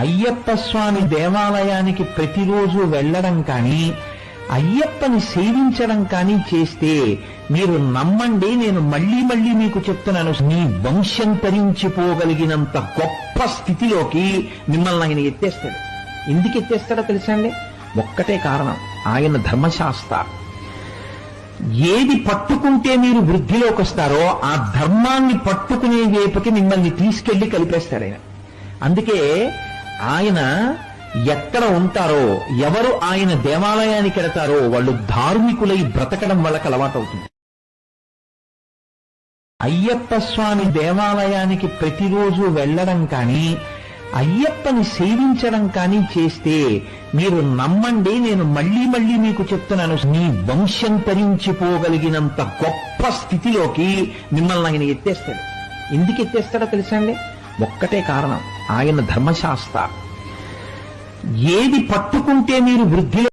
అయ్యప్ప స్వామి దేవాలయానికి ప్రతిరోజు వెళ్ళడం కానీ అయ్యప్పని సేవించడం కానీ చేస్తే మీరు నమ్మండి, నేను మళ్ళీ మళ్ళీ మీకు చెప్తున్నాను, మీ వంశం తరించిపోగలిగినంత గొప్ప స్థితిలోకి మిమ్మల్ని ఆయన ఎత్తేస్తాడు. ఎందుకు ఎత్తేస్తాడో తెలుసా అండి? ఒక్కటే కారణం, ఆయన ధర్మశాస్త్ర. ఏది పట్టుకుంటే మీరు వృద్ధిలోకి వస్తారో ఆ ధర్మాన్ని పట్టుకునే వైపుకి మిమ్మల్ని తీసుకెళ్లి కలిపేస్తాడు ఆయన. అందుకే ఆయన ఎక్కడ ఉంటారో, ఎవరు ఆయన దేవాలయానికి వెడతారో వాళ్ళు ధార్మికులై బ్రతకడం వాళ్ళకి అలవాటవుతుంది. అయ్యప్ప స్వామి దేవాలయానికి ప్రతిరోజు వెళ్ళడం కానీ అయ్యప్పని సేవించడం కానీ చేస్తే మీరు నమ్మండి, నేను మళ్ళీ మళ్ళీ మీకు చెప్తున్నాను, మీ వంశం తరించిపోగలిగినంత గొప్ప స్థితిలోకి మిమ్మల్ని ఆయన ఎత్తేస్తాడు. ఎందుకు ఎత్తేస్తాడో తెలుసా అండి? ఒక్కటే కారణం, ఆయన ధర్మశాస్త్ర. ఏది పట్టుకుంటే మీరు వృద్ధిలో